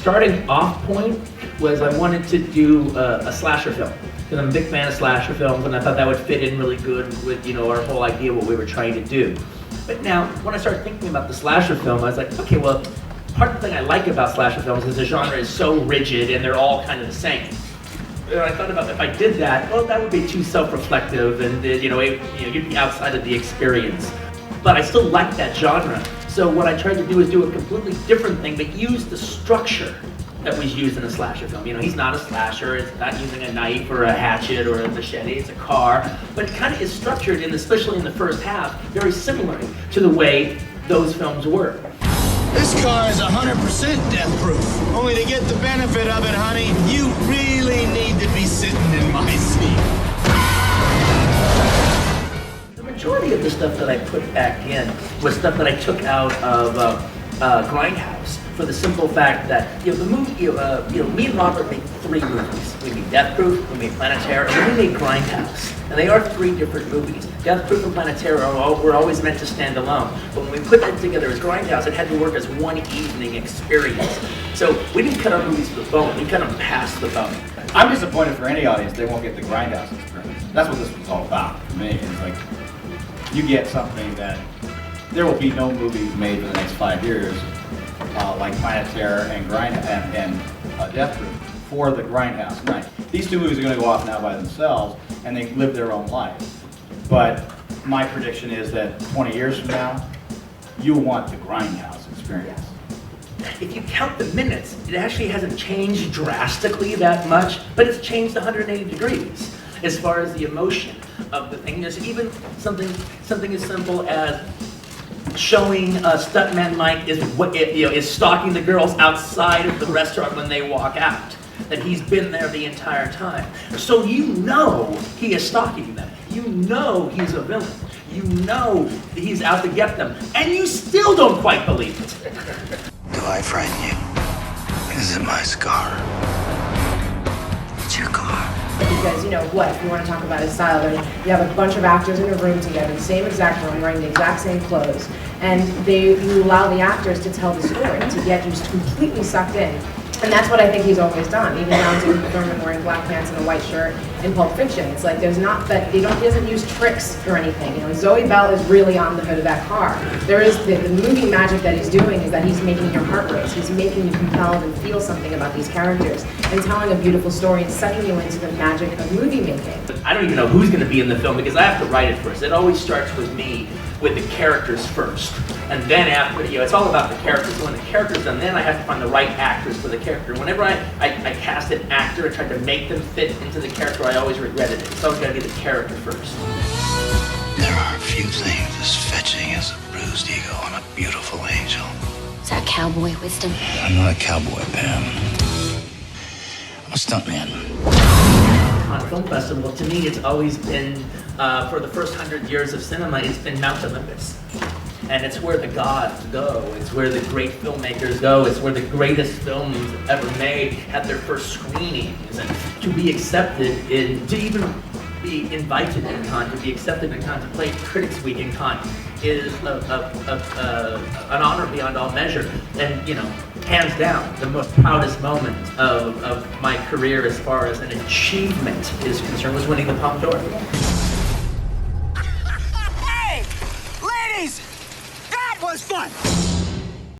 starting off point was I wanted to do a slasher film. Because I'm a big fan of slasher films, and I thought that would fit in really good with, you know, our whole idea of what we were trying to do. But now, when I started thinking about the slasher film, I was like, okay, well, part of the thing I like about slasher films is the genre is so rigid and they're all kind of the same. And I thought about if I did that, well, that would be too self-reflective, and you'd be outside of the experience. But I still like that genre. So what I tried to do is do a completely different thing, but use the structure that was used in a slasher film. You know, he's not a slasher, it's not using a knife or a hatchet or a machete, it's a car. But it kind of is structured, and especially in the first half, very similar to the way those films were. This car is 100% death-proof. Only to get the benefit of it, honey, you really need to be sitting in my seat. The majority of the stuff that I put back in was stuff that I took out of Grindhouse, for the simple fact that, you know, the movie, me and Robert made 3 movies. We made Death Proof, we made Planet Terror, and then we made Grindhouse. And they are 3 different movies. Death Proof and Planet Terror were always meant to stand alone. But when we put them together as Grindhouse, it had to work as one evening experience. So we didn't cut our movies to the bone, we cut them past the bone. I'm disappointed for any audience they won't get the Grindhouse experience. That's what this was all about for me. It's like, you get something that there will be no movies made for the next 5 years like Planet Terror and Death Proof for the Grindhouse. Right. These 2 movies are going to go off now by themselves, and they live their own life. But my prediction is that 20 years from now, you'll want the Grindhouse experience. If you count the minutes, it actually hasn't changed drastically that much, but it's changed 180 degrees as far as the emotion of the thing. There's even something as simple as showing stuntman Mike is stalking the girls outside of the restaurant when they walk out. That he's been there the entire time. So you know he is stalking them. You know he's a villain. You know he's out to get them. And you still don't quite believe it. Do I frighten you? Is it my scar? It's your car. Because, you know what, if you want to talk about his style, you have a bunch of actors in a room together, the same exact room, wearing the exact same clothes, and you allow the actors to tell the story, to get you completely sucked in. And that's what I think he's always done, even down to Thurman wearing black pants and a white shirt in Pulp Fiction. It's like there's not that, he doesn't use tricks or anything. You know, Zoe Bell is really on the hood of that car. There is, the movie magic that he's doing is that he's making your heart race. He's making you compelled and feel something about these characters and telling a beautiful story and sucking you into the magic of movie making. I don't even know who's going to be in the film because I have to write it first. It always starts with me, with the characters first. And then after, you know, it's all about the characters. When the character's done, then I have to find the right actors for the character. Whenever I cast an actor and tried to make them fit into the character, I always regretted it. It's always got to be the character first. There are few things as fetching as a bruised ego and a beautiful angel. Is that cowboy wisdom? I'm not a cowboy, Pam. I'm a stuntman. On film festival, to me, it's always been, for the first 100 years of cinema, it's been Mount Olympus. And it's where the gods go, it's where the great filmmakers go, it's where the greatest films ever made had their first screenings. And to be accepted to even be invited in Cannes, to be accepted in Cannes, to play Critics Week in Cannes is an honor beyond all measure. And, you know, hands down, the most proudest moment of my career as far as an achievement is concerned was winning the Palme d'Or. Hey! Ladies! That was fun!